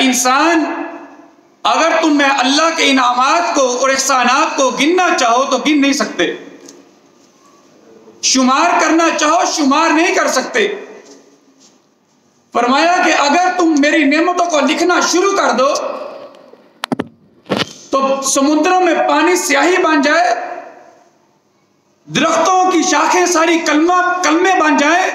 انسان، اگر تم میں اللہ کے انعامات کو اور احسانات کو گننا چاہو تو گن نہیں سکتے، شمار کرنا چاہو شمار نہیں کر سکتے۔ فرمایا کہ اگر تم میری نعمتوں کو لکھنا شروع کر دو تو سمندروں میں پانی سیاہی بن جائے، درختوں کی شاخیں ساری کلمے بن جائیں،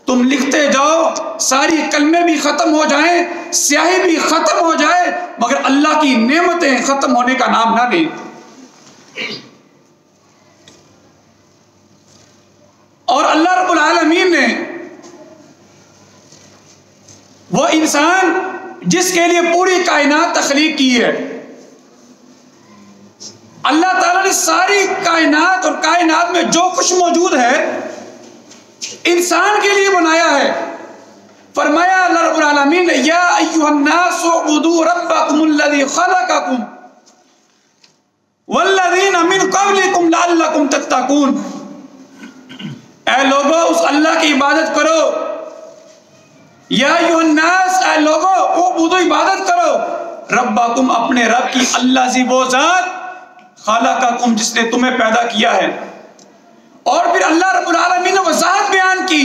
تم لکھتے جاؤ، ساری کلمے بھی ختم ہو جائیں، سیاہی بھی ختم ہو جائے، مگر اللہ کی نعمتیں ختم ہونے کا نام نہ لیں۔ اور اللہ رب العالمین نے وہ انسان جس کے لیے پوری کائنات تخلیق کی ہے، اللہ تعالیٰ نے ساری کائنات اور کائنات میں جو کچھ موجود ہے انسان کے لیے بنایا ہے۔ فرمایا اللہ رب العالمین نے یا ایھا الناس اعبدوا ربکم الذی خلقکم والذین من قبلکم لعلکم تتقون، اے لوگو اس اللہ کی عبادت کرو، یا ایھا الناس اے لوگو اعبدوا عبادت کرو ربکم اپنے رب کی، الذی وہ ذات خلقکم جس نے تمہیں پیدا کیا ہے۔ اور پھر اللہ رب العالمین نے وضاحت بیان کی،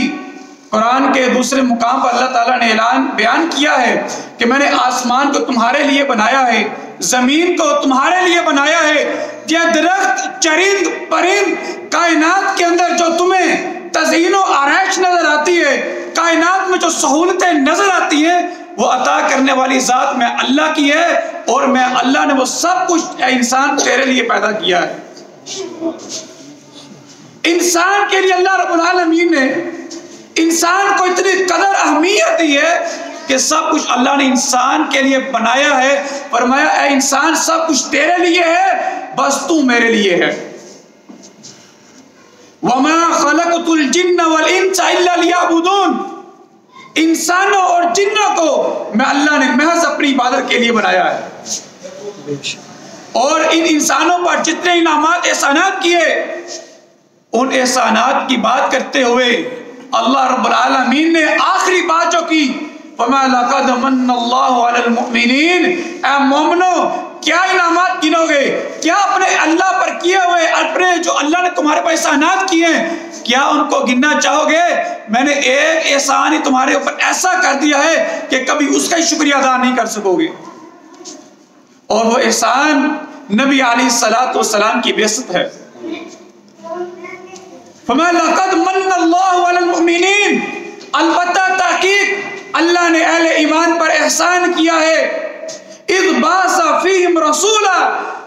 قرآن کے دوسرے مقام پر اللہ تعالیٰ نے اعلان بیان کیا ہے کہ میں نے آسمان کو تمہارے لیے بنایا ہے، زمین کو تمہارے لیے بنایا ہے، یہ درخت، چرند، پرند، کائنات کے اندر جو تمہیں تزئین و آرائش نظر آتی ہے، کائنات میں جو سہولتیں نظر آتی ہیں، وہ عطا کرنے والی ذات میں اللہ کی ہے، اور میں اللہ نے وہ سب کچھ اے انسان تیرے لیے پیدا کیا ہے۔ انسان کے لیے اللہ رب العالمین نے انسان کو اتنی قدر اہمیت دی ہے کہ سب کچھ اللہ نے انسان کے لیے بنایا ہے۔ فرمایا اے انسان سب کچھ تیرے لیے ہے، بس تو میرے لیے ہے۔ وَمَا خَلَقْتُ الْجِنَّ وَالْإِنسَ إِلَّا لِيَعْبُدُونَ، انسانوں اور جنوں کو میں اللہ نے محض اپنی عبادت کے لیے بنایا ہے۔ اور ان انسانوں پر جتنے انعامات احسانات کیے، ان احسانات کی بات کرتے ہوئے اللہ رب العالمین نے آخری بات جو کی، فَمَا لَقَدْ مَنَّ اللَّهُ عَلَى الْمُؤْمِنِينَ، اے مومنو کیا انعامات گنو گے، کیا اپنے اللہ پر کیے ہوئے، اپنے جو اللہ نے تمہارے پر احسانات کیے ہیں کیا ان کو گننا چاہو گے؟ میں نے ایک احسان ہی تمہارے اوپر ایسا کر دیا ہے کہ کبھی اس کا ہی شکریہ ادا نہیں کر سکو گے، اور وہ احسان نبی علیہ السلام کی بعثت ہے۔ فَمَا لَقَدْ مَنَّ اللَّهُ عَلَى الْمُؤْمِنِينَ، البتہ تحقیق اللہ نے اہل ایمان پر احسان کیا ہے، اِذْ بَعَثَ فِيهِمْ رَسُولًا،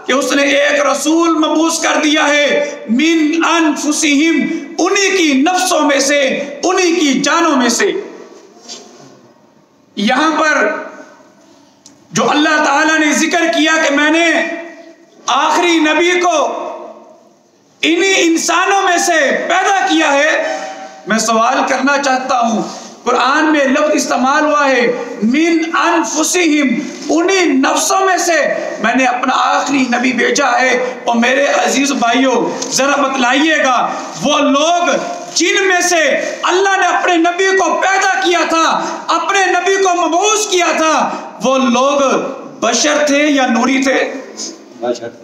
کہ اس نے ایک رسول مبعوث کر دیا ہے، مِنْ أَنفُسِهِمْ، انہی کی نفسوں میں سے، انہی کی جانوں میں سے۔ یہاں پر جو اللہ تعالیٰ نے ذکر کیا کہ میں نے آخری نبی کو انہی انسانوں میں سے پیدا کیا ہے، میں سوال کرنا چاہتا ہوں، قرآن میں لفظ استعمال ہوا ہے من انفسہم، انہی نفسوں میں سے میں نے اپنا آخری نبی بھیجا ہے۔ اور میرے عزیز بھائیوں ذرا بتلائیے گا، وہ لوگ جن میں سے اللہ نے اپنے نبی کو پیدا کیا تھا، اپنے نبی کو مبعوث کیا تھا، وہ لوگ بشر تھے یا نوری تھے؟ بشر تھے۔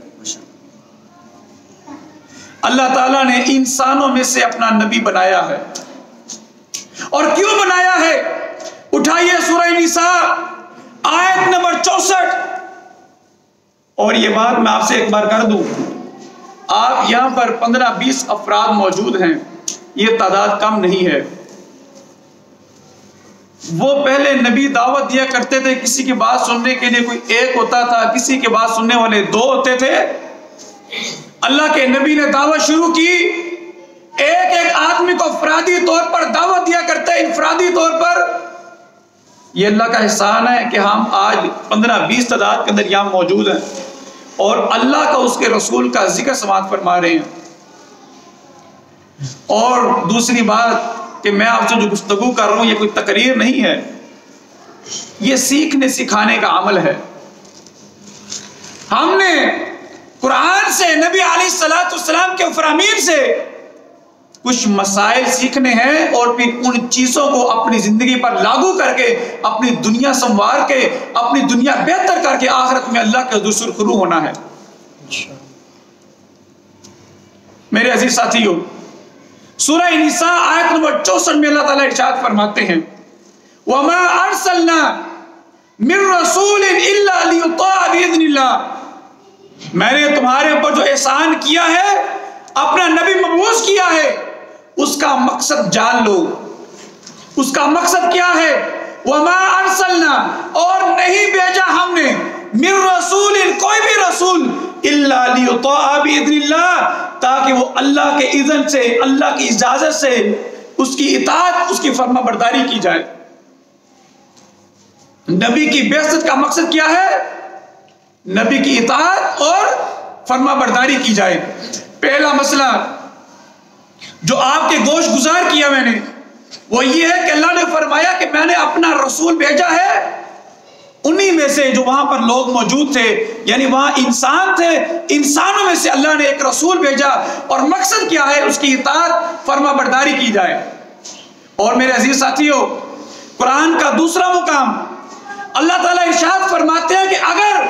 اللہ تعالیٰ نے انسانوں میں سے اپنا نبی بنایا ہے، اور کیوں بنایا ہے؟ اٹھائیے سورہ نساء آیت نمبر 64، اور یہ بات میں آپ سے ایک بار کر دوں، آپ یہاں پر 15-20 افراد موجود ہیں، یہ تعداد کم نہیں ہے۔ وہ پہلے نبی دعوت دیا کرتے تھے، کسی کی بات سننے کے لیے کوئی ایک ہوتا تھا، کسی کی بات سننے والے 2 ہوتے تھے۔ اللہ کے نبی نے دعوت شروع کی، ایک ایک آدمی کو افرادی طور پر دعوت دیا کرتے ہیں، انفرادی طور پر۔ یہ اللہ کا احسان ہے کہ ہم آج 15-20 تعداد کے اندر یہاں موجود ہیں، اور اللہ کا اس کے رسول کا ذکر سماعت فرما رہے ہیں۔ اور دوسری بات کہ میں آپ سے جو گفتگو کر رہا ہوں یہ کوئی تقریر نہیں ہے، یہ سیکھنے سکھانے کا عمل ہے۔ ہم نے قرآن سے، نبی علیہ السلام کے فرامین سے کچھ مسائل سیکھنے ہیں اور پھر ان چیزوں کو اپنی زندگی پر لاگو کر کے اپنی دنیا سنوار کے اپنی دنیا بہتر کر کے آخرت میں اللہ کے حضور سرخرو ہونا ہے۔ میرے عزیز ساتھیوں، سورہ نساء آیت نمبر 64 میں اللہ تعالیٰ ارشاد فرماتے ہیں وَمَا أَرْسَلْنَا مِن رَّسُولٍ إِلَّا لِيُطَاعَ بِإِذْنِ اللَّهِ، میں نے تمہارے اوپر جو احسان کیا ہے، اپنا نبی مبعوث کیا ہے، اس کا مقصد جان لو۔ اس کا مقصد کیا ہے؟ وَمَا أَرْسَلْنَا، اور نہیں بھیجا ہم نے، مِن رَّسُولٍ، کوئی بھی رسول، إِلَّا لِيُطَاعَ بِإِذْنِ اللَّهِ، تاکہ وہ اللہ کے اذن سے، اللہ کی اجازت سے اس کی اطاعت، اس کی فرما برداری کی جائے۔ نبی کی بعثت کا مقصد کیا ہے؟ نبی کی اطاعت اور فرما برداری کی جائے۔ پہلا مسئلہ جو آپ کے گوش گزار کیا میں نے، وہ یہ ہے کہ اللہ نے فرمایا کہ میں نے اپنا رسول بھیجا ہے انہی میں سے جو وہاں پر لوگ موجود تھے، یعنی وہاں انسان تھے، انسانوں میں سے اللہ نے ایک رسول بھیجا، اور مقصد کیا ہے؟ اس کی اطاعت فرما برداری کی جائے۔ اور میرے عزیز ساتھیوں، قرآن کا دوسرا مقام اللہ تعالیٰ ارشاد فرماتے ہیں کہ اگر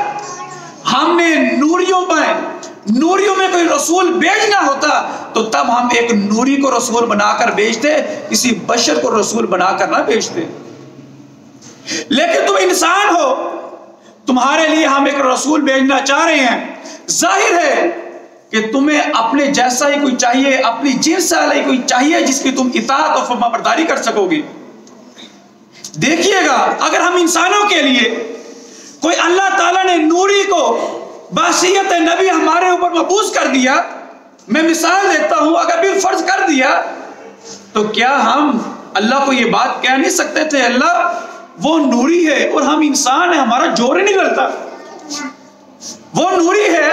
ہم نے نوریوں میں کوئی رسول بھیجنا ہوتا تو تب ہم ایک نوری کو رسول بنا کر بھیجتے، کسی بشر کو رسول بنا کر نہ بھیجتے۔ لیکن تم انسان ہو، تمہارے لیے ہم ایک رسول بھیجنا چاہ رہے ہیں۔ ظاہر ہے کہ تمہیں اپنے جیسا ہی کوئی چاہیے، اپنی جنس والا ہی کوئی چاہیے جس کی تم اطاعت اور فرما برداری کر سکو گے۔ دیکھیے گا، اگر ہم انسانوں کے لیے کوئی اللہ تعالیٰ نے نوری کو بحیثیت نبی ہمارے اوپر مبعوث کر دیا، میں مثال دیتا ہوں، اگر بھی فرض کر دیا، تو کیا ہم اللہ کو یہ بات کہہ نہیں سکتے تھے اللہ وہ نوری ہے اور ہم انسان ہیں، ہمارا جوڑ ہی نہیں لگتا؟ وہ نوری ہے،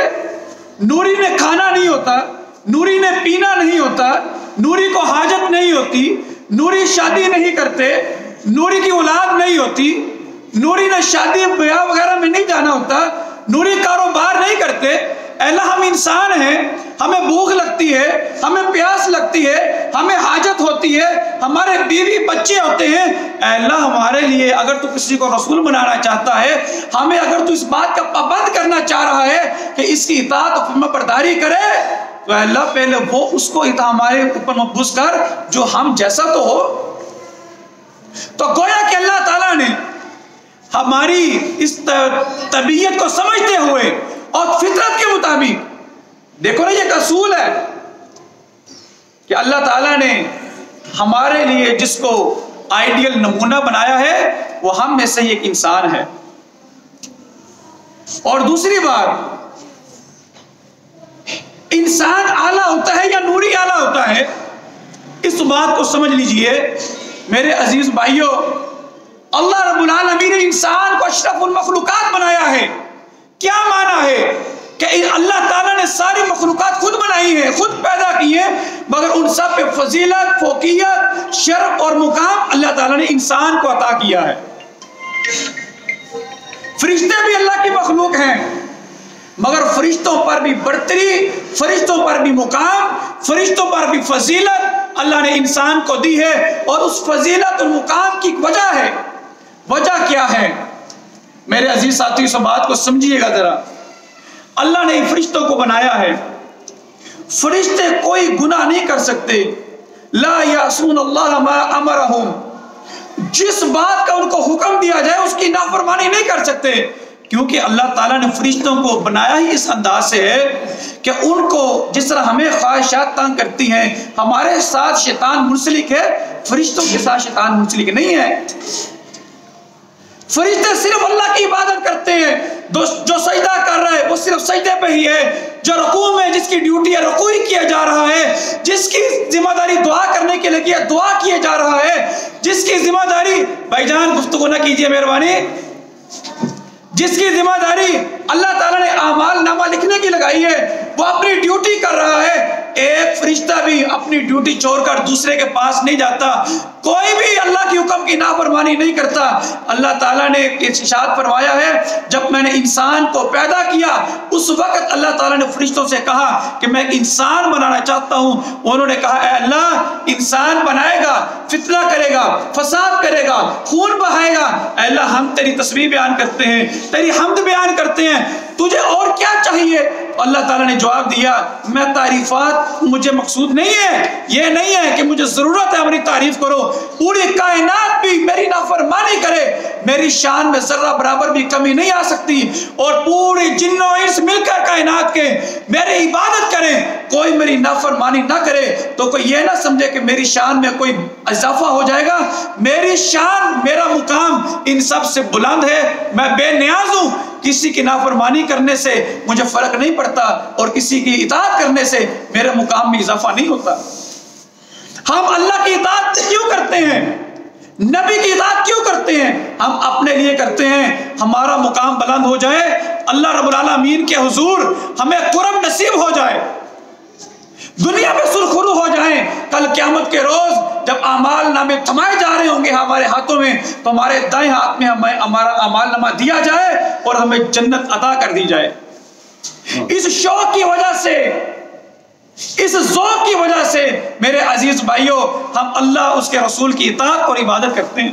نوری نے کھانا نہیں ہوتا، نوری نے پینا نہیں ہوتا، نوری کو حاجت نہیں ہوتی، نوری شادی نہیں کرتے، نوری کی اولاد نہیں ہوتی، نوری نے شادی بیاہ وغیرہ میں نہیں جانا ہوتا، نوری کاروبار نہیں کرتے۔ اللہ ہم انسان ہیں، ہمیں بھوک لگتی ہے، ہمیں پیاس لگتی ہے، ہمیں حاجت ہوتی ہے، ہمارے بیوی بچے ہوتے ہیں۔ اللہ ہمارے لیے اگر تو کسی کو رسول بنانا چاہتا ہے، ہمیں اگر تو اس بات کا پابند کرنا چاہ رہا ہے کہ اس کی اطاعت و فرما برداری کرے، تو اللہ پہلے وہ اس کو ہمارے اوپر مبعوث کر جو ہم جیسا تو ہو۔ تو گویا کہ اللہ تعالیٰ نے ہماری اس طبیعت کو سمجھتے ہوئے اور فطرت کے مطابق، دیکھو نا یہ اصول ہے کہ اللہ تعالیٰ نے ہمارے لیے جس کو آئیڈیل نمونہ بنایا ہے وہ ہم میں سے ایک انسان ہے۔ اور دوسری بات، انسان اعلیٰ ہوتا ہے یا نوری اعلیٰ ہوتا ہے، اس بات کو سمجھ لیجئے میرے عزیز بھائیوں۔ اللہ رب العالمین نے انسان کو اشرف المخلوقات بنایا ہے۔ کیا معنی ہے کہ اللہ تعالیٰ نے ساری مخلوقات خود بنائی ہیں، خود پیدا کی ہیں، مگر ان سب پہ فضیلت، فوقیت، شرف اور مقام اللہ تعالیٰ نے انسان کو عطا کیا ہے۔ فرشتے بھی اللہ کی مخلوق ہیں، مگر فرشتوں پر بھی برتری، فرشتوں پر بھی مقام، فرشتوں پر بھی فضیلت اللہ نے انسان کو دی ہے۔ اور اس فضیلت اور مقام کی وجہ ہے، وجہ کیا ہے؟ میرے عزیز ساتھی اس بات کو سمجھیے گا ذرا۔ اللہ نے فرشتوں کو بنایا ہے، فرشتے کوئی گناہ نہیں کر سکتے، لا یعصون اللہ ما امرہم، جس بات کا ان کو حکم دیا جائے اس کی نافرمانی نہیں کر سکتے، کیونکہ اللہ تعالیٰ نے فرشتوں کو بنایا ہی اس انداز سے ہے کہ ان کو جس طرح ہمیں خواہشات تنگ کرتی ہیں، ہمارے ساتھ شیطان منسلک ہے، فرشتوں کے ساتھ شیطان منسلک نہیں ہے۔ فرشتے صرف اللہ کی عبادت کرتے ہیں، جو سجدہ کر رہا ہے وہ صرف سجدے پہ ہی ہے، جو رکوع میں جس کی ڈیوٹی ہے رکوع ہی کیا جا رہا ہے، جس کی ذمہ داری دعا کرنے کے لیے دعا کیے جا رہا ہے، جس کی ذمہ داری، بھائی جان گفتگو نہ کیجیے مہربانی، جس کی ذمہ داری اللہ تعالیٰ نے اعمال نامہ لکھنے کی لگائی ہے، وہ اپنی ڈیوٹی کر رہا ہے. ایک فرشتہ بھی اپنی ڈیوٹی چھوڑ کر دوسرے کے پاس نہیں جاتا. کوئی بھی اللہ کی حکم کی نافرمانی نہیں کرتا. اللہ تعالیٰ نے ارشاد فرمایا ہے جب میں نے انسان کو پیدا کیا اس وقت اللہ تعالیٰ نے فرشتوں سے کہا کہ میں انسان بنانا چاہتا ہوں. انہوں نے کہا اے اللہ انسان بنائے گا, فتنہ کرے گا, فساد کرے گا, خون بہائے گا. اے اللہ ہم تیری تسبیح بیان کرتے ہیں, تیری حمد بیان کرتے ہیں, تجھے اور کیا چاہیے؟ اللہ تعالیٰ نے جواب دیا میں تعریفات مجھے مقصود نہیں ہے, یہ نہیں ہے کہ مجھے ضرورت ہے اپنی تعریف کرو. پوری کائنات بھی میری نافرمانی کرے, میری شان میں ذرہ برابر بھی کمی نہیں آ سکتی, اور پوری جن و انس مل کر کائنات کے میری عبادت کریں, کوئی میری نافرمانی نہ کرے تو کوئی یہ نہ سمجھے کہ میری شان میں کوئی اضافہ ہو جائے گا. میری شان, میرا مقام ان سب سے بلند ہے. میں بے نیاز ہوں, کسی کی نافرمانی کرنے سے مجھے فرق نہیں پڑتا اور کسی کی اطاعت کرنے سے میرے مقام میں اضافہ نہیں ہوتا. ہم اللہ کی اطاعت کیوں کرتے ہیں, نبی کی اطاعت کیوں کرتے ہیں؟ ہم اپنے لیے کرتے ہیں ہمارا مقام بلند ہو جائے, اللہ رب العالمین کے حضور ہمیں قرب نصیب ہو جائے, دنیا میں سرخرو ہو جائیں. کل قیامت کے روز جب اعمال نامے تھمائے جا رہے ہوں گے ہمارے ہاتھوں میں, تو ہمارے دائیں ہاتھ میں ہمیں ہمارا اعمال نامہ دیا جائے اور ہمیں جنت عطا کر دی جائے. اس شوق کی وجہ سے, اس ذوق کی وجہ سے میرے عزیز بھائیوں ہم اللہ اس کے رسول کی اطاعت اور عبادت کرتے ہیں.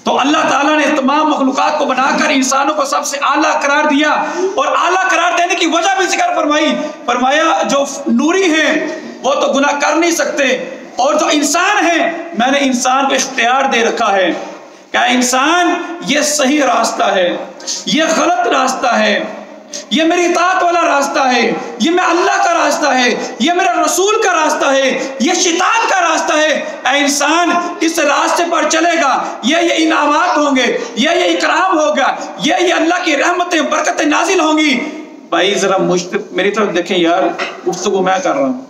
تو اللہ تعالیٰ نے تمام مخلوقات کو بنا کر انسانوں کو سب سے اعلیٰ قرار دیا, اور اعلیٰ قرار دینے کی وجہ بھی ذکر فرمائی. فرمایا جو نوری ہیں وہ تو گناہ کر نہیں سکتے, اور جو انسان ہیں میں نے انسان کو اختیار دے رکھا ہے کہ انسان یہ صحیح راستہ ہے, یہ غلط راستہ ہے, یہ میری اطاعت والا راستہ ہے, یہ میں اللہ کا راستہ ہے, یہ میرا رسول کا راستہ ہے, یہ شیطان کا راستہ ہے. اے انسان اس راستے پر چلے گا, یہ انعامات ہوں گے, یہ اکرام ہوگا, یہ اللہ کی رحمتیں برکتیں نازل ہوں گی. بھائی ذرا میری طرف دیکھیں یار, گفتگو میں کر رہا ہوں.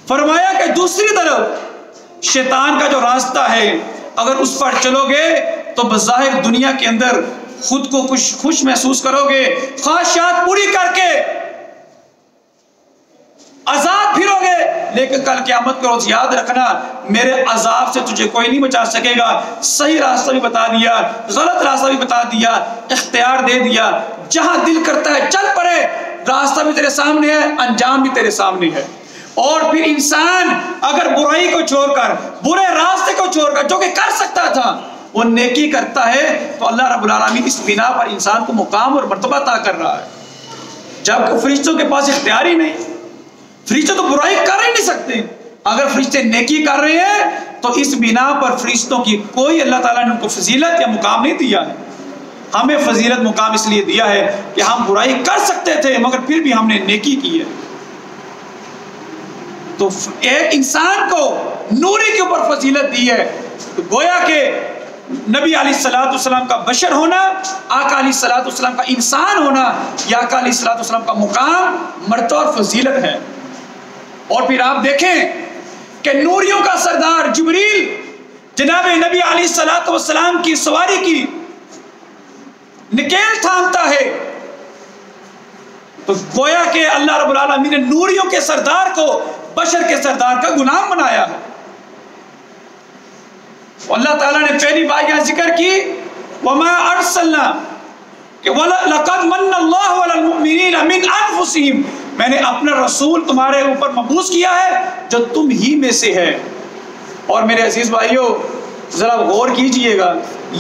فرمایا کہ دوسری طرف شیطان کا جو راستہ ہے اگر اس پر چلو گے تو بظاہر دنیا کے اندر خود کو خوش محسوس کرو گے, خواہشات پوری کر کے عذاب پھرو گے, لیکن کل قیامت کے روز یاد رکھنا میرے عذاب سے تجھے کوئی نہیں بچا سکے گا. صحیح راستہ بھی بتا دیا, غلط راستہ بھی بتا دیا, اختیار دے دیا, جہاں دل کرتا ہے چل پڑے, راستہ بھی تیرے سامنے ہے, انجام بھی تیرے سامنے ہے. اور پھر انسان اگر برائی کو چھوڑ کر, برے راستے کو چھوڑ کر جو کہ کر سکتا تھا وہ نیکی کرتا ہے, تو اللہ رب العالمین اس بنا پر انسان کو مقام اور مرتبہ عطا کر رہا ہے. جبکہ فرشتوں کے پاس اختیار ہی نہیں, فرشتے تو برائی کر ہی نہیں سکتے. اگر فرشتے نیکی کر رہے ہیں تو اس بنا پر فرشتوں کی کوئی اللہ تعالیٰ نے ان کو فضیلت یا مقام نہیں دیا ہے. ہمیں فضیلت مقام اس لیے دیا ہے کہ ہم برائی کر سکتے تھے مگر پھر بھی ہم نے نیکی کی ہے. تو ایک انسان کو نوری کے اوپر فضیلت دی ہے. تو گویا کہ نبی علیہ الصلوۃ والسلام کا بشر ہونا, آقا علیہ الصلوۃ والسلام کا انسان ہونا, یا آقا علیہ الصلوۃ والسلام کا مقام, مرتبہ اور فضیلت ہے. اور پھر آپ دیکھیں کہ نوریوں کا سردار جبریل جناب نبی علیہ الصلوۃ والسلام کی سواری کی نکیل تھامتا ہے, تو گویا کہ اللہ رب العالمین نے نوریوں کے سردار کو بشر کے سردار کا غلام بنایا ہے. اللہ تعالیٰ نے پہلی بات یہاں ذکر کی وَمَا أَرْسَلْنَا کہ لَقَدْ مَنَّ اللَّهُ عَلَى الْمُؤْمِنِينَ مِنْ أَنفُسِهِمْ, میں نے اپنا رسول تمہارے اوپر مبعوث کیا ہے جو تم ہی میں سے ہے. اور میرے عزیز بھائیو ذرا غور کیجئے گا,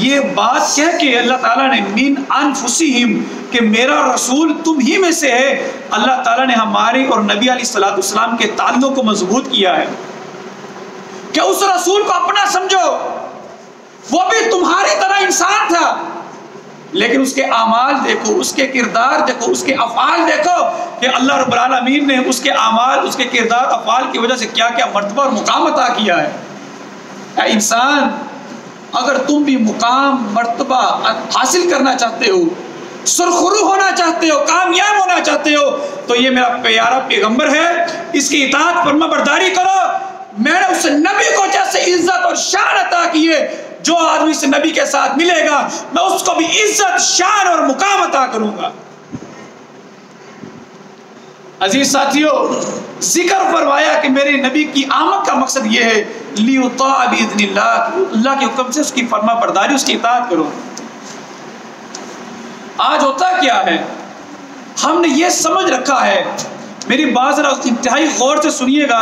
یہ بات کہہ کہ اللہ تعالیٰ نے مِنْ أَنفُسِهِمْ کہ میرا رسول تم ہی میں سے ہے, اللہ تعالیٰ نے ہماری اور نبی علیہ الصلوۃ والسلام کے تعلق کو مضبوط کیا ہے کہ اس رسول کو اپنا سمجھو. وہ بھی تمہاری طرح انسان تھا, لیکن اس کے اعمال دیکھو, اس کے کردار دیکھو, اس کے افعال دیکھو کہ اللہ رب العالمین نے اس کے اعمال, اس کے کردار, افعال کی وجہ سے کیا کیا مرتبہ اور مقام عطا کیا ہے. اے انسان, اگر تم بھی مقام مرتبہ حاصل کرنا چاہتے ہو, سرخرو ہونا چاہتے ہو, کامیاب ہونا چاہتے ہو, تو یہ میرا پیارا پیغمبر ہے, اس کی اطاعت فرما برداری کرو. میں نے اس نبی کو جیسے عزت اور شان عطا کی ہے, جو آدمی سے نبی کے ساتھ ملے گا میں اس کو بھی عزت, شان اور مقام عطا کروں گا. عزیز ساتھیوں، ذکر فرمایا کہ میرے نبی کی آمد کا مقصد یہ ہے لیطاع باذن اللہ، اللہ کے حکم سے اس کی فرما برداری، اس کی اطاعت کرو۔ آج ہوتا کیا ہے، ہم نے یہ سمجھ رکھا ہے، میری بات ذرا انتہائی غور سے سنیے گا،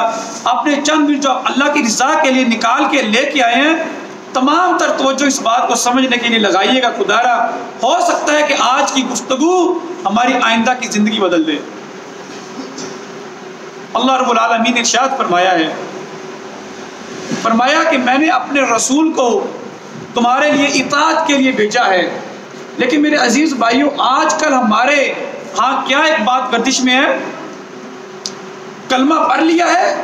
اپنے چند منٹ جو اللہ کی رضا کے لیے نکال کے لے کے آئے ہیں، تمام تر توجہ اس بات کو سمجھنے کے لیے لگائیے گا۔ خدارا ہو سکتا ہے کہ آج کی گفتگو ہماری آئندہ کی زندگی بدل دے۔ اللہ رب العالمین نے ارشاد فرمایا ہے، فرمایا کہ میں نے اپنے رسول کو تمہارے لیے اطاعت کے لیے بھیجا ہے۔ لیکن میرے عزیز بھائیوں، آج کل ہمارے ہاں کیا ایک بات گردش میں ہے، کلمہ پڑھ لیا ہے،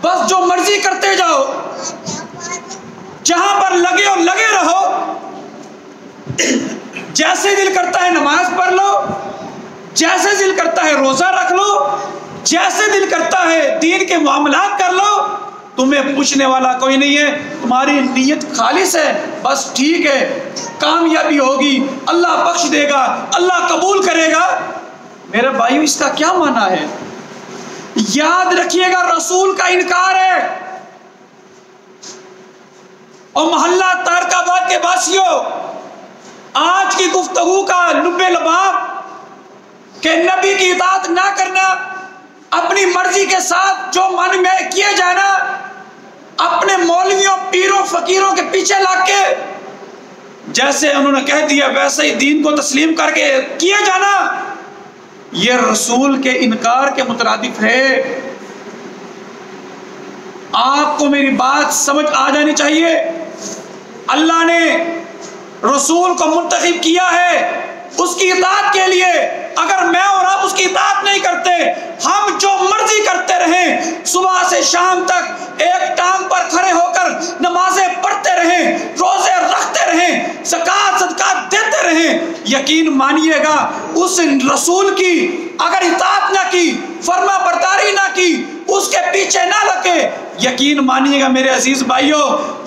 بس جو مرضی کرتے جاؤ، جہاں پر لگے اور لگے رہو، جیسے دل کرتا ہے نماز پڑھ لو، جیسے دل کرتا ہے روزہ رکھ لو، جیسے دل کرتا ہے دین کے معاملات کر لو، تمہیں پوچھنے والا کوئی نہیں ہے، تمہاری نیت خالص ہے، بس ٹھیک ہے، کامیابی ہوگی، اللہ بخش دے گا، اللہ قبول کرے گا۔ میرے بھائیو، اس کا کیا معنی ہے؟ یاد رکھیے گا، رسول کا انکار ہے۔ اور محلہ تارک آباد کے باسیوں، آج کی گفتگو کا لب لباب کہ نبی کی اطاعت نہ کرنا، اپنی مرضی کے ساتھ جو من میں کیے جانا، اپنے مولویوں پیروں فقیروں کے پیچھے لگ کے جیسے انہوں نے کہہ دیا ویسے ہی دین کو تسلیم کر کے کیے جانا، یہ رسول کے انکار کے مترادف ہے۔ آپ کو میری بات سمجھ آ جانی چاہیے، اللہ نے رسول کو منتخب کیا ہے اس کی اطاعت کے لیے۔ اگر میں اور آپ اس کی اطاعت نہیں کرتے، ہم جو مرضی کرتے رہیں، صبح سے شام تک ایک ٹانگ پر کھڑے ہو کر نمازیں پڑھتے رہیں، روزے رکھتے رہیں، زکوٰۃ صدقات دیتے رہیں، یقین مانیے گا اس رسول کی اگر اطاعت نہ کی، فرما برداری نہ کی، اس کے پیچھے نہ لگے، یقین مانیے گا میرے عزیز بھائیوں،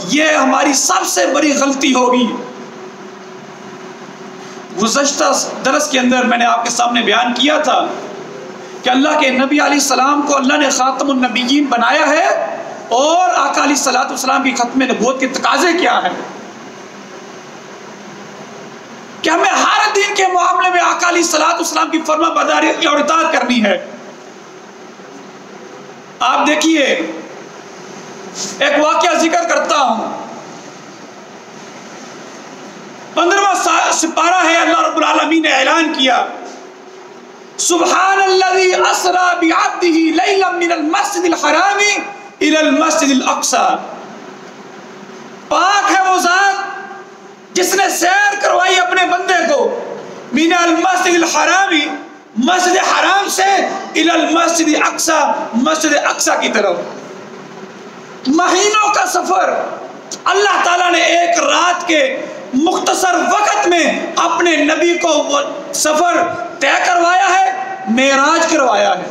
یہ ہماری سب سے بڑی غلطی ہوگی۔ گزشتہ درس کے اندر میں نے آپ کے سامنے بیان کیا تھا کہ اللہ کے نبی علیہ السلام کو اللہ نے خاتم النبیین بنایا ہے، اور آقا علیہ السلام کی ختم نبوت کے تقاضے کیا ہے کہ ہمیں ہر دن کے معاملے میں آقا علیہ السلام کی فرما برداری اور اطاعت کرنی ہے۔ آپ دیکھیے، ایک واقعہ ذکر کرتا ہوں، 15واں سپارہ ہے، اللہ رب العالمین نے اعلان کیا، سبحان الذی اسری بعبدہ لیلا من المسجد الحرام الی المسجد الاقصی، پاک ہے وہ ذات جس نے سیر کروائی اپنے بندے کو من المسجد الحرام، مسجد حرام سے الی المسجد الاقصی، مسجد اقصی کی طرف۔ مہینوں کا سفر اللہ تعالیٰ نے ایک رات کے مختصر وقت میں اپنے نبی کو وہ سفر طے کروایا ہے، معراج کروایا ہے۔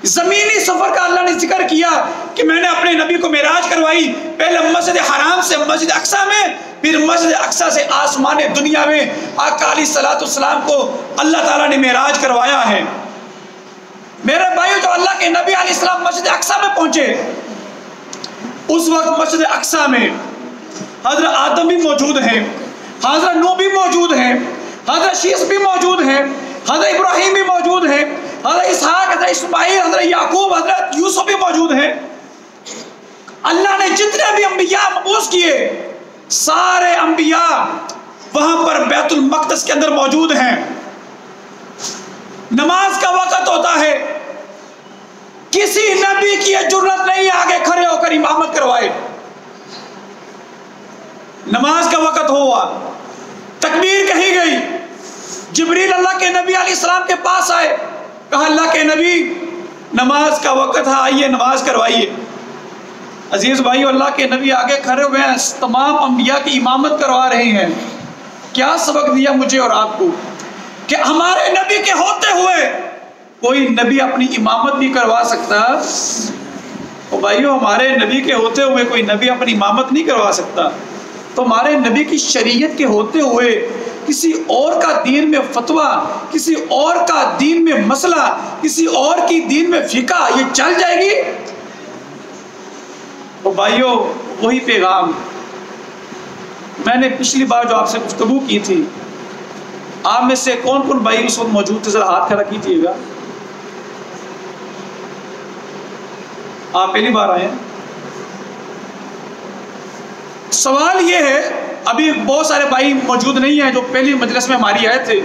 زمینی سفر کا اللہ نے ذکر کیا کہ میں نے اپنے نبی کو معراج کروائی، پہلے مسجد حرام سے مسجد اقصی میں، پھر مسجد اقصی سے آسمان دنیا میں آقا علیہ السلام کو اللہ تعالیٰ نے معراج کروایا ہے۔ میرے بھائیو، جو اللہ کے نبی علیہ السلام مسجد اقصی میں پہنچے، اس وقت مسجد اقصی میں حضرت آدم بھی موجود ہیں، حضرت نوح بھی موجود ہیں، حضرت شیس بھی موجود ہیں، حضرت ابراہیم بھی موجود ہیں، حضرت اسحاق، حضرت اسماعیل، حضرت یعقوب، حضرت یوسف بھی موجود ہیں۔ اللہ نے جتنے بھی انبیاء مبعوث کیے، سارے انبیاء وہاں پر بیت المقدس کے اندر موجود ہیں۔ نماز کا وقت ہوتا ہے، کسی نبی کی یہ جرات نہیں آگے کھڑے ہو کر امامت کروائے۔ نماز کا وقت ہوا، تکبیر کہی گئی، جبریل اللہ کے نبی علیہ السلام کے پاس آئے، کہا اللہ کے نبی نماز کا وقت ہے، آئیے نماز کروائیے۔ عزیز بھائیو، اللہ کے نبی آگے کھڑے ہوئے ہیں، تمام انبیاء کی امامت کروا رہے ہیں۔ کیا سبق دیا مجھے اور آپ کو کہ ہمارے نبی کے ہوتے ہوئے کوئی نبی اپنی امامت نہیں کروا سکتا؟ اور بھائیو، ہمارے نبی کے ہوتے ہوئے کوئی نبی اپنی امامت نہیں کروا سکتا، تو ہمارے نبی کی شریعت کے ہوتے ہوئے کسی اور کا دین میں فتویٰ، کسی اور کا دین میں مسئلہ، کسی اور کی دین میں فقہ یہ چل جائے گی؟ تو بھائیو وہی پیغام میں نے پچھلی بار جو آپ سے گفتگو کی تھی، آپ میں سے کون کون بھائی اس وقت موجود تھے؟ ذرا ہاتھ کھڑا کیجیے گا۔ آپ پہلی بار آئے ہیں؟ سوال یہ ہے، ابھی بہت سارے بھائی موجود نہیں ہیں جو پہلی مجلس میں ہماری آئے تھے،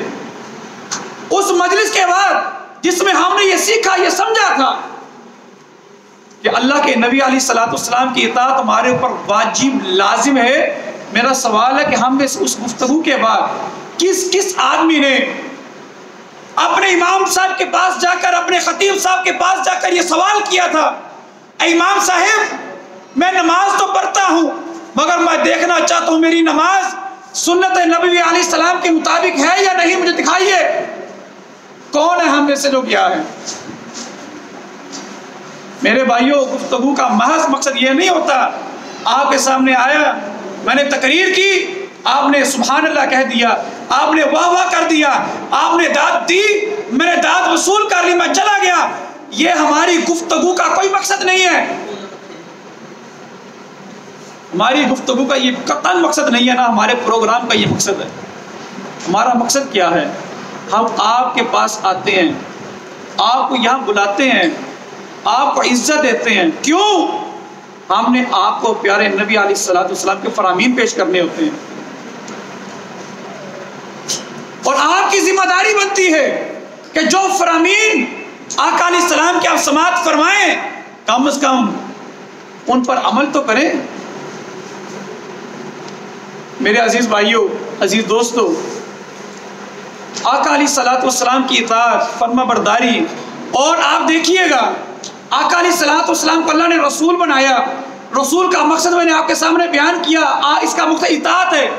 اس مجلس کے بعد جس میں ہم نے یہ سیکھا، یہ سمجھا تھا کہ اللہ کے نبی علیہ الصلوۃ والسلام کی اطاعت ہمارے اوپر واجب لازم ہے، میرا سوال ہے کہ ہم اس گفتگو کے بعد کس آدمی نے اپنے امام صاحب کے پاس جا کر، اپنے خطیب صاحب کے پاس جا کر یہ سوال کیا تھا، اے امام صاحب میں نماز تو پڑھتا ہوں مگر میں دیکھنا چاہتا ہوں میری نماز سنت نبی علیہ السلام کے مطابق ہے یا نہیں، مجھے دکھائیے۔ کون ہے ہم میں سے جو کیا ہے؟ میرے بھائیوں، گفتگو کا محض مقصد یہ نہیں ہوتا آپ کے سامنے آیا، میں نے تقریر کی، آپ نے سبحان اللہ کہہ دیا، آپ نے واہ واہ کر دیا، آپ نے داد دی، میں نے داد وصول کر لی، میں چلا گیا۔ یہ ہماری گفتگو کا کوئی مقصد نہیں ہے، ہماری گفتگو کا یہ قطعاً مقصد نہیں ہے، نہ ہمارے پروگرام کا یہ مقصد ہے۔ ہمارا مقصد کیا ہے؟ ہم آپ کے پاس آتے ہیں، آپ کو یہاں بلاتے ہیں، آپ کو عزت دیتے ہیں۔ کیوں؟ ہم نے آپ کو پیارے نبی علیہ الصلوۃ والسلام کے فرامین پیش کرنے ہوتے ہیں، اور آپ کی ذمہ داری بنتی ہے کہ جو فرامین آقا علیہ السلام کی آپ سماعت فرمائیں، کم از کم ان پر عمل تو کریں۔ میرے عزیز بھائیوں، عزیز دوستو، آقا علیہ الصلوۃ والسلام کی اطاعت، فرما برداری، اور آپ دیکھیے گا آقا علیہ الصلوۃ والسلام کو اللہ نے رسول بنایا، رسول کا مقصد میں نے آپ کے سامنے بیان کیا، اس کا مقصد اطاعت ہے،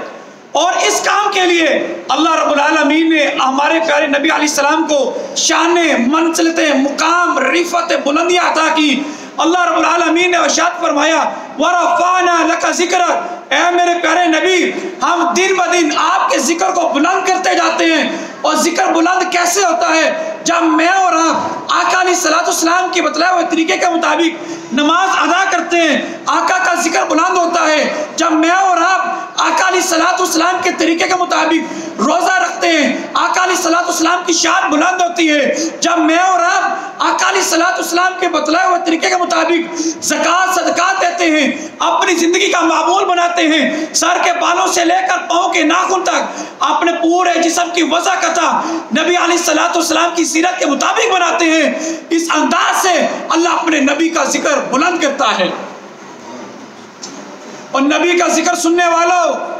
اور اس کام کے لیے اللہ رب العالمین نے ہمارے پیارے نبی علیہ السلام کو شان، منزلت، مقام، رفعت، بلندیاں عطا کی۔ اللہ رب العالمین نے ارشاد فرمایا وَرَفَعْنَا لَكَ ذِكْرَكَ، اے میرے پیارے نبی ہم دن بدن آپ کے ذکر کو بلند کرتے جاتے ہیں۔ اور ذکر بلند کیسے ہوتا ہے؟ جب میں اور آپ آقا علیہ الصلوۃ والسلام کی بتلائے ہوئے طریقے کے مطابق نماز ادا کرتے ہیں، آقا کا ذکر بلند ہوتا ہے۔ جب میں اور آپ آقا علیہ الصلوۃ والسلام کے طریقے کے مطابق روزہ رکھتے ہیں، آقا علیہ الصلوۃ والسلام کی شان بلند ہوتی ہے۔ جب میں اور آپ آقا علیہ الصلوۃ والسلام کے بتلائے ہوئے طریقے کے مطابق زکوٰۃ صدقات دیتے ہیں، اپنی زندگی کا معمول بناتے ہیں، سر کے بالوں سے لے کر پاؤں کے ناخن تک اپنے پورے جسم کی وضع قطع نبی علیہ الصلوۃ والسلام کی سیرت کے مطابق بناتے ہیں، اس انداز سے اللہ اپنے نبی کا ذکر بلند کرتا ہے۔ اور نبی کا ذکر سننے والوں،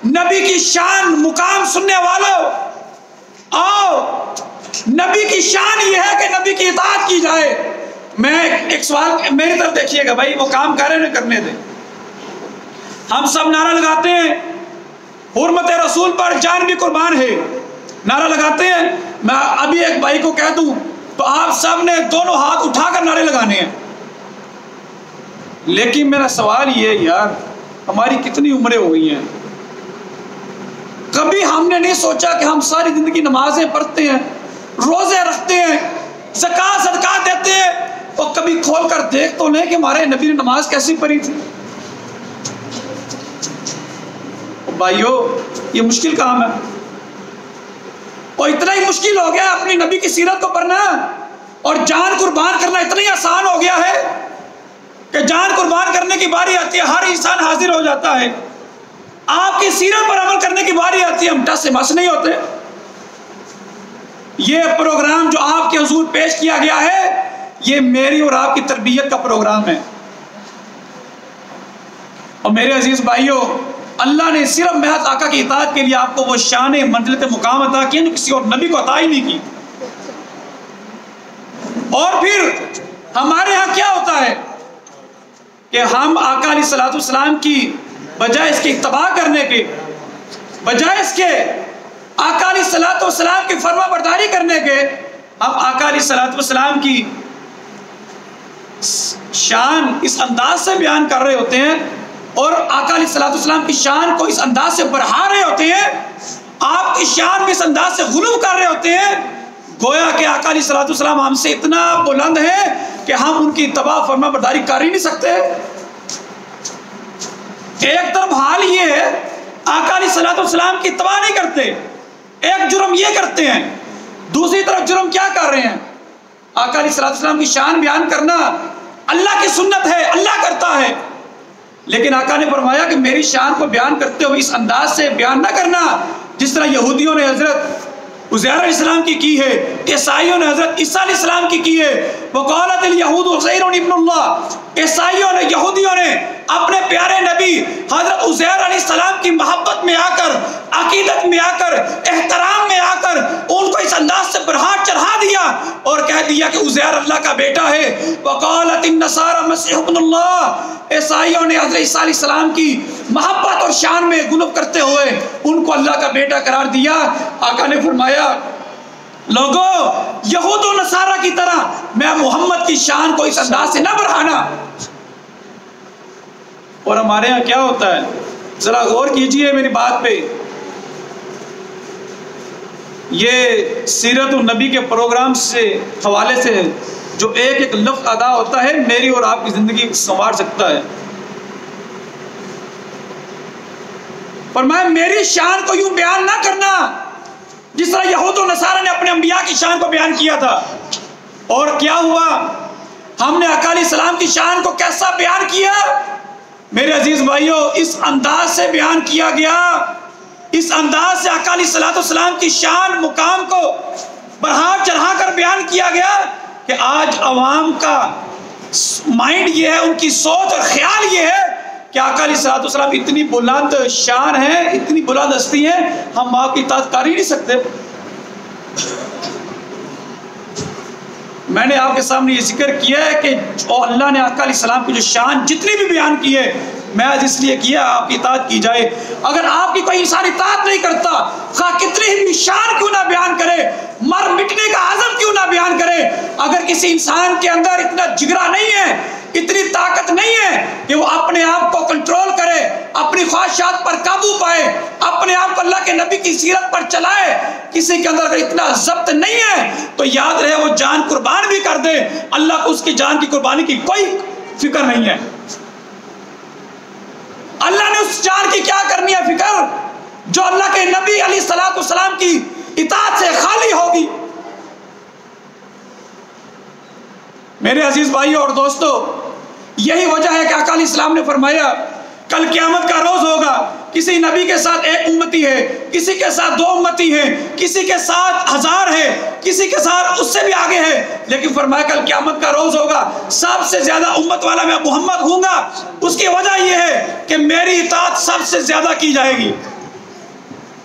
نبی کی شان مقام سننے والوں، آؤ نبی کی شان یہ ہے کہ نبی کی اطاعت کی جائے۔ میں ایک سوال، میری طرف دیکھیے گا بھائی، وہ کام کر رہے ہیں کرنے دیں۔ ہم سب نعرہ لگاتے ہیں حرمت رسول پر جان بھی قربان ہے، نعرہ لگاتے ہیں۔ میں ابھی ایک بھائی کو کہہ دوں تو آپ سب نے دونوں ہاتھ اٹھا کر نعرے لگانے ہیں، لیکن میرا سوال یہ ہے یار، ہماری کتنی عمریں ہو گئی ہیں، کبھی ہم نے نہیں سوچا کہ ہم ساری زندگی نمازیں پڑھتے ہیں، روزے رکھتے ہیں، زکوٰۃ صدقات دیتے ہیں، اور کبھی کھول کر دیکھ تو نہیں کہ ہمارے نبی نے نماز کیسی پڑھی تھی؟ بھائیو یہ مشکل کام ہے، اور اتنا ہی مشکل ہو گیا اپنی نبی کی سیرت کو پڑھنا، اور جان قربان کرنا اتنا ہی آسان ہو گیا ہے کہ جان قربان کرنے کی باری آتی ہے ہر انسان حاضر ہو جاتا ہے، آپ کی سیرت پر عمل کرنے کی باری آتی ہے ہم ٹس سے مس نہیں ہوتے۔ یہ پروگرام جو آپ کے حضور پیش کیا گیا ہے، یہ میری اور آپ کی تربیت کا پروگرام ہے۔ اور میرے عزیز بھائیوں، اللہ نے صرف محض آقا کی اطاعت کے لیے آپ کو وہ شان، منزلت، مقام عطا کیا جو کسی اور نبی کو عطا ہی نہیں کی۔ اور پھر ہمارے ہاں کیا ہوتا ہے کہ ہم آقا علیہ الصلوۃ والسلام کی بجائے اس کی اتباع کرنے کے، بجائے اس کے آقا علیہ الصلوۃ والسلام کی فرما برداری کرنے کے، ہم آقا علیہ الصلوۃ والسلام کی شان اس انداز سے بیان کر رہے ہوتے ہیں، اور آقا علیہ الصلوۃ والسلام کی شان کو اس انداز سے بڑھا رہے ہوتے ہیں آپ کی شان میں اس انداز سے غلو کر رہے ہوتے ہیں گویا کہ آقا علیہ الصلوۃ والسلام ہم سے اتنا بلند ہے کہ ہم ان کی اتباع فرما برداری کر ہی نہیں سکتے۔ ایک طرف حال یہ ہے آقا علیہ الصلوۃ والسلام کی اتباع نہیں کرتے، ایک جرم یہ کرتے ہیں، دوسری طرف جرم کیا کر رہے ہیں؟ آقا علیہ الصلوۃ والسلام کی شان بیان کرنا اللہ کی سنت ہے، اللہ کرتا ہے، لیکن آقا نے فرمایا کہ میری شان کو بیان کرتے ہوئے اس انداز سے بیان نہ کرنا جس طرح یہودیوں نے حضرت عزیر علیہ السلام کی ہے، عیسائیوں نے حضرت عیسیٰ علیہ السلام کی ہے۔ وقالت الیہود عزیر ابن اللہ، عیسائیوں نے یہودیوں نے اپنے پیارے نبی حضرت عزیر علیہ السلام کی محبت میں آ کر، عقیدت میں آ کر، احترام میں آ کر ان کو اس انداز سے برہاٹ چڑھا دیا اور کہہ دیا کہ عزیر اللہ کا بیٹا ہے۔ وقالت النصارى مسیح ابن اللہ، عیسائیوں نے حضرت عیسیٰ علیہ السلام کی محبت اور شان میں غلو کرتے ہوئے ان کو اللہ کا بیٹا قرار دیا۔ آقا نے فرمایا لوگو یہود و نصارہ کی طرح میں محمد کی شان کو اس انداز سے نہ بڑھانا۔ اور ہمارے ہاں کیا ہوتا ہے، ذرا غور کیجئے میری بات پہ، یہ سیرت النبی کے پروگرام سے حوالے سے جو ایک ایک لفظ ادا ہوتا ہے میری اور آپ کی زندگی سنوار سکتا ہے۔ فرمایا میری شان کو یوں بیان نہ کرنا جس طرح یہود و نصارہ نے اپنے انبیاء کی شان کو بیان کیا تھا۔ اور کیا ہوا، ہم نے آقا علیہ السلام کی شان کو کیسا بیان کیا؟ میرے عزیز بھائیوں، اس انداز سے بیان کیا گیا، اس انداز سے آقا علیہ السلام کی شان مقام کو بڑھا چڑھا کر بیان کیا گیا کہ آج عوام کا مائنڈ یہ ہے، ان کی سوچ اور خیال یہ ہے کہ آقا علیہ السلام اتنی بلند شان ہے، اتنی بلند ہستی ہے، ہم آپ کی اطاعت کر ہی نہیں سکتے۔ میں نے آپ کے سامنے یہ ذکر کیا ہے کہ اللہ نے آقا علیہ السلام کی جو شان جتنی بھی بیان کی ہے میں آج اس لیے کیا آپ کی اطاعت کی جائے۔ اگر آپ کی کوئی انسان اطاعت نہیں کرتا، خواہ کتنی بھی شان کیوں نہ بیان کرے، مر مٹنے کا عزم کیوں نہ بیان کرے، اگر کسی انسان کے اندر اتنا جگرا نہیں ہے، اتنی طاقت نہیں ہے کہ وہ اپنے آپ کو کنٹرول کرے، اپنی خواہشات پر قابو پائے، اپنے آپ کو اللہ کے نبی کی سیرت پر چلائے، کسی کے اندر اگر اتنا ضبط نہیں ہے تو یاد رہے وہ جان قربان بھی کر دے، اللہ کو اس کی جان کی قربانی کی کوئی فکر نہیں ہے۔ اللہ نے اس جان کی کیا کرنی ہے فکر جو اللہ کے نبی علیہ السلام کی اطاعت سے خالی ہوگی۔ میرے عزیز بھائیوں اور دوستو، یہی وجہ ہے کہ آقا علیہ السلام نے فرمایا کل قیامت کا روز ہوگا، کسی نبی کے ساتھ ایک امتی ہے، کسی کے ساتھ دو امتی ہیں، کسی کے ساتھ 1000 ہے، کسی کے ساتھ اس سے بھی آگے ہے، لیکن فرمایا کل قیامت کا روز ہوگا، سب سے زیادہ امت والا میں محمد ہوں گا۔ اس کی وجہ یہ ہے کہ میری اطاعت سب سے زیادہ کی جائے گی،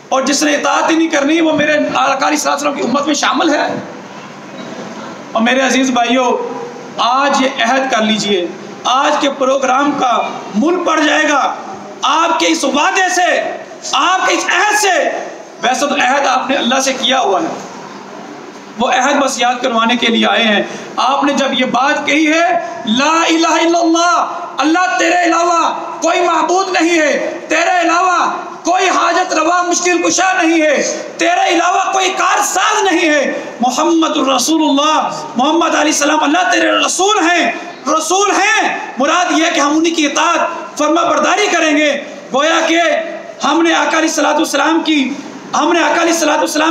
اور جس نے اطاعت ہی نہیں کرنی وہ میرے آقا علیہ السلام کی امت میں شامل ہے۔ اور میرے عزیز بھائیوں، آج یہ عہد کر لیجئے، آج کے پروگرام کا مل پڑ جائے گا آپ کے اس وعدے سے، آپ کے اس عہد سے۔ ویسے تو عہد آپ نے اللہ سے کیا ہوا ہے، وہ عہد بس یاد کروانے کے لیے آئے ہیں۔ آپ نے جب یہ بات کہی ہے لا الہ الا اللہ، اللہ تیرے علاوہ کوئی معبود نہیں ہے، تیرے علاوہ کوئی حاجت روا مشکل کشا نہیں ہے، تیرے علاوہ کوئی کار ساز نہیں ہے، محمد الرسول اللہ، محمد علیہ السلام اللہ تیرے رسول ہیں، رسول ہیں، مراد یہ ہے کہ ہم انہی کی اطاعت فرما برداری کریں گے۔ گویا کہ ہم نے آقا علیہ السلام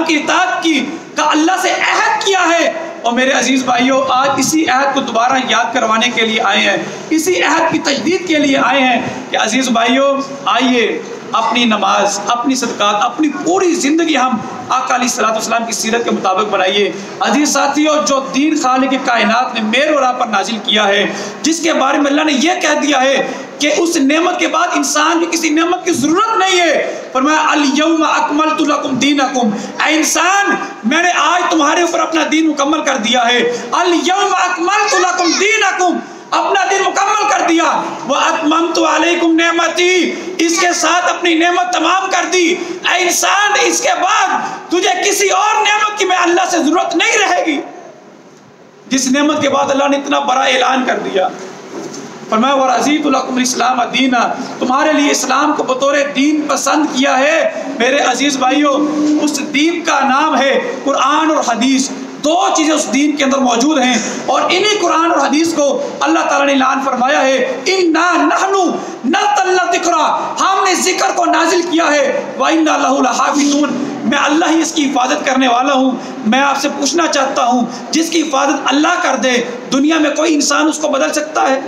کی اطاعت کی کا اللہ سے عہد کیا ہے، اور میرے عزیز بھائیوں آج اسی عہد کو دوبارہ یاد کروانے کے لیے آئے ہیں، اسی عہد کی تجدید کے لیے آئے ہیں کہ عزیز بھائیوں آئیے اپنی نماز، اپنی صدقات، اپنی پوری زندگی ہم آقا علیہ السلام کی سیرت کے مطابق بنائیے۔ عزیز ساتھیوں، جو دین خالق کائنات نے میرے اور آپ پر نازل کیا ہے، جس کے بارے میں اللہ نے یہ کہہ دیا ہے کہ اس نعمت کے بعد انسان کی کسی نعمت کی ضرورت نہیں ہے، فرمایا الیوم اکملت لکم دینکم، اے انسان میں نے آج تمہارے اوپر اپنا دین مکمل کر دیا ہے، الیوم اکملت لکم دینکم، اپنا دین مکمل کر دیا، وَأَتْمَمْتُ عَلَيْكُمْ نِعْمَتِي، اس کے ساتھ اپنی نعمت تمام کر دی۔ اے انسان اس کے بعد تجھے کسی اور نعمت کی میں اللہ سے ضرورت نہیں رہے گی۔ جس نعمت کے بعد اللہ نے اتنا بڑا اعلان کر دیا، فرمایا وَرَضِيتُ لَكُمُ الْإِسْلَامَ دِينًا، تمہارے لیے اسلام کو بطور دین پسند کیا ہے۔ میرے عزیز بھائیوں، اس دین کا نام ہے قرآن اور حدیث۔ دو چیزیں اس دین کے اندر موجود ہیں، اور انہی قرآن اور حدیث کو اللہ تعالیٰ نے اعلان فرمایا ہے اِنَّا نَحْنُ نَزَّلْنَا الذِّکْرَ، ہم نے ذکر کو نازل کیا ہے، وَإِنَّا لَهُ لَحَافِظُونَ، میں اللہ ہی اس کی حفاظت کرنے والا ہوں۔ میں آپ سے پوچھنا چاہتا ہوں، جس کی حفاظت اللہ کر دے، دنیا میں کوئی انسان اس کو بدل سکتا ہے؟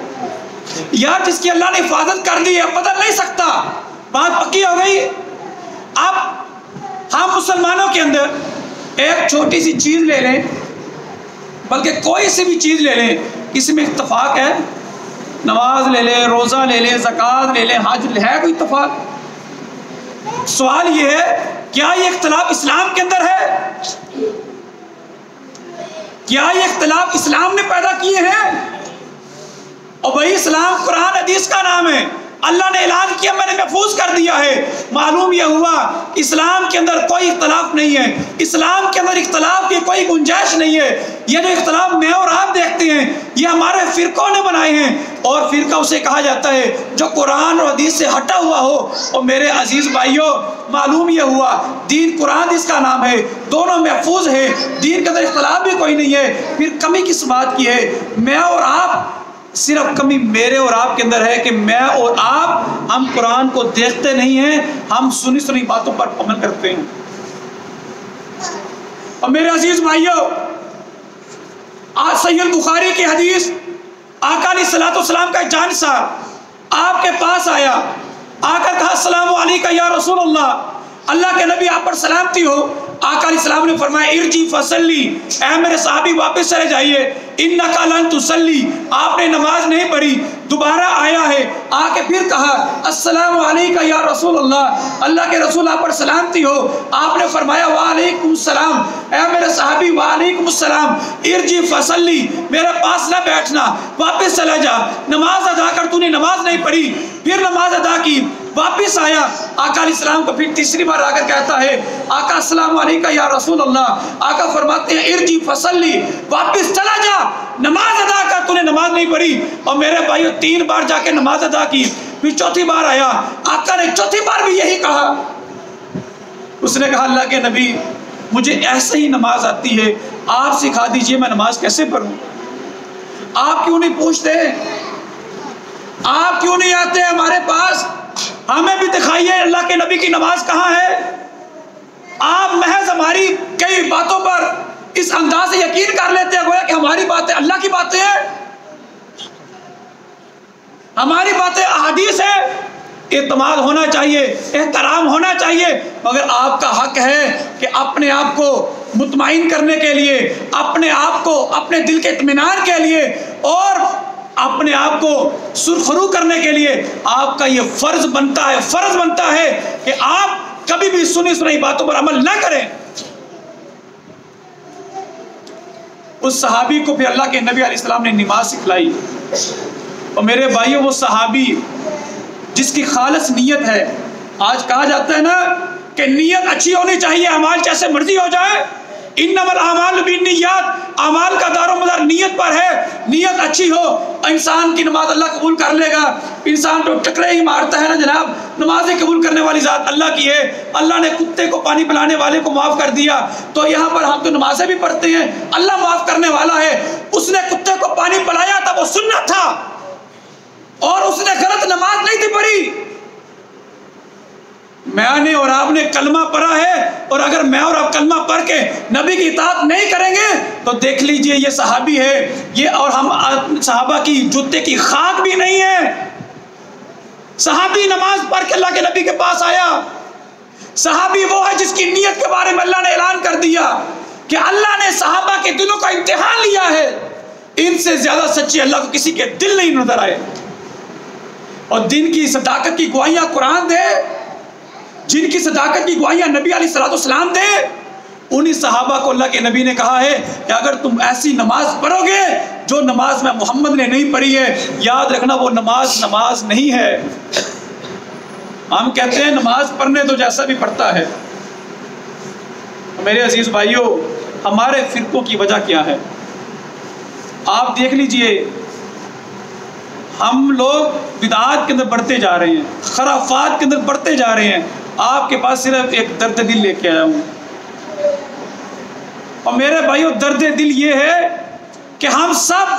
یار جس کی اللہ نے حفاظت کر دی ہے بدل نہیں سکتا، بات پکی ہو گئی۔ اب ہم مسلمانوں کے اندر ایک چھوٹی سی چیز لے لیں، بلکہ کوئی سی بھی چیز لے لیں، اس میں اتفاق ہے، نماز لے لیں، روزہ لے لیں، زکوٰۃ لے لیں، حج لے، ہے کوئی اتفاق؟ سوال یہ ہے کیا یہ اختلاف اسلام کے اندر ہے؟ کیا یہ اختلاف اسلام نے پیدا کیے ہیں؟ اور بھائی اسلام قرآن حدیث کا نام ہے، اللہ نے اعلان کیا میں نے محفوظ کر دیا ہے۔ معلوم یہ ہوا اسلام کے اندر کوئی اختلاف نہیں ہے، اسلام کے اندر اختلاف کی کوئی گنجائش نہیں ہے۔ یہ جو اختلاف میں اور آپ دیکھتے ہیں یہ ہمارے فرقوں نے بنائے ہیں، اور فرقہ اسے کہا جاتا ہے جو قرآن اور حدیث سے ہٹا ہوا ہو۔ اور میرے عزیز بھائیوں، معلوم یہ ہوا دین قرآن حدیث کا نام ہے، دونوں محفوظ ہے، دین کے اندر اختلاف بھی کوئی نہیں ہے۔ پھر کمی کس بات کی ہے؟ میں اور آپ، صرف کمی میرے اور آپ کے اندر ہے کہ میں اور آپ ہم قرآن کو دیکھتے نہیں ہیں، ہم سنی سنی باتوں پر عمل کرتے ہیں۔ اور میرے عزیز بھائیوں، آج صحیح البخاری کی حدیث، آقا علیہ الصلوۃ والسلام کا ایک جانسار آپ کے پاس آیا، آ کر کہا السلام علیکم یا رسول اللہ، اللہ کے نبی آپ پر سلامتی ہو۔ آقا علیہ السلام نے فرمایا ارجی فصلی، اے میرے صحابی واپس چلے جائیے، انک لن تصلی، آپ نے نماز نہیں پڑھی۔ دوبارہ آیا ہے، آ کے پھر کہا السلام علیکم یا رسول اللہ، اللہ کے رسول آپ پر سلامتی ہو۔ آپ نے فرمایا وعلیکم السلام، اے میرے صحابی وعلیکم السلام، ارجی فصلی، میرے پاس نہ بیٹھنا، واپس چلا جا، نماز ادا کر، تو نے نماز نہیں پڑھی۔ پھر نماز ادا کی، واپس آیا، آقا علیہ السلام کو پھر تیسری بار آ کر کہتا ہے آقا السلام علیکم یا رسول اللہ، آقا فرماتے ہیں ارجی فصلی، واپس چلا جا، نماز ادا کر، تو نے نماز نہیں پڑھی۔ اور میرے بھائیو 3 بار جا کے نماز ادا کی، پھر چوتھی بار آیا، آقا نے چوتھی بار بھی یہی کہا۔ اس نے کہا اللہ کے نبی مجھے ایسے ہی نماز آتی ہے، آپ سکھا دیجئے میں نماز کیسے پڑھوں۔ آپ کیوں نہیں پوچھتے؟ آپ کیوں نہیں آتے ہمارے پاس؟ ہمیں بھی دکھائیے اللہ کے نبی کی نماز کہاں ہے۔ آپ محض ہماری کئی باتوں پر اس انداز سے یقین کر لیتے ہیں گویا کہ ہماری باتیں اللہ کی باتیں ہیں، ہماری باتیں احادیث ہیں۔ اعتماد ہونا چاہیے، احترام ہونا چاہیے، مگر آپ کا حق ہے کہ اپنے آپ کو مطمئن کرنے کے لیے، اپنے آپ کو اپنے دل کے اطمینان کے لیے اور اپنے آپ کو سرخرو کرنے کے لیے آپ کا یہ فرض بنتا ہے کہ آپ کبھی بھی سنی سنائی باتوں پر عمل نہ کریں۔ اس صحابی کو بھی اللہ کے نبی علیہ السلام نے نماز سکھلائی۔ اور میرے بھائیوں وہ صحابی جس کی خالص نیت ہے، آج کہا جاتا ہے نا کہ نیت اچھی ہونی چاہیے، اعمال جیسے مرضی ہو جائے، انما الاعمال بالنیات، اعمال کا دار و مدار نیت پر ہے۔ نیت اچھی ہو انسان کی نماز اللہ قبول کر لے گا۔ انسان تو ٹکرے ہی مارتا ہے نا جناب، نمازیں قبول کرنے والی ذات اللہ کی ہے۔ اللہ نے کتے کو پانی پلانے والے کو معاف کر دیا، تو یہاں پر ہم تو نمازیں بھی پڑھتے ہیں، اللہ معاف کرنے والا ہے۔ اس نے کتے کو پانی پلایا تھا، وہ سنت تھا، اور اس نے غلط نماز نہیں تھی پڑھی۔ میں نے اور آپ نے کلمہ پڑھا ہے، اور اگر میں اور آپ کلمہ پڑھ کے نبی کی اطاعت نہیں کریں گے تو دیکھ لیجئے یہ صحابی ہے، یہ اور ہم صحابہ کی جوتے کی خاک بھی نہیں ہے۔ صحابی نماز پڑھ کے اللہ کے نبی کے پاس آیا۔ صحابی وہ ہے جس کی نیت کے بارے میں اللہ نے اعلان کر دیا کہ اللہ نے صحابہ کے دلوں کا امتحان لیا ہے، ان سے زیادہ سچے اللہ کو کسی کے دل نہیں نظر آئے۔ اور دین کی صداقت کی گواہیاں قرآن دے، جن کی صداقت کی گواہیاں نبی علیہ الصلوۃ والسلام دے، انہی صحابہ کو اللہ کے نبی نے کہا ہے کہ اگر تم ایسی نماز پڑھو گے جو نماز میں محمد نے نہیں پڑھی ہے، یاد رکھنا وہ نماز نہیں ہے۔ ہم کہتے ہیں نماز پڑھنے تو جیسا بھی پڑھتا ہے۔ میرے عزیز بھائیوں، ہمارے فرقوں کی وجہ کیا ہے؟ آپ دیکھ لیجئے، ہم لوگ بدعات کے اندر بڑھتے جا رہے ہیں، خرافات کے اندر بڑھتے جا رہے ہیں. آپ کے پاس صرف ایک درد دل لے کے آیا ہوں. اور میرے بھائیو درد دل یہ ہے کہ ہم سب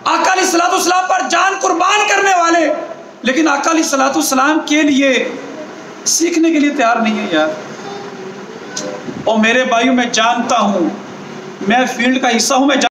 آقا علیہ الصلوۃ والسلام پر جان قربان کرنے والے، لیکن آقا علیہ الصلوۃ والسلام کے لیے سیکھنے کے لیے تیار نہیں ہے یار. اور میرے بھائیو میں جانتا ہوں، میں فیلڈ کا حصہ ہوں، میں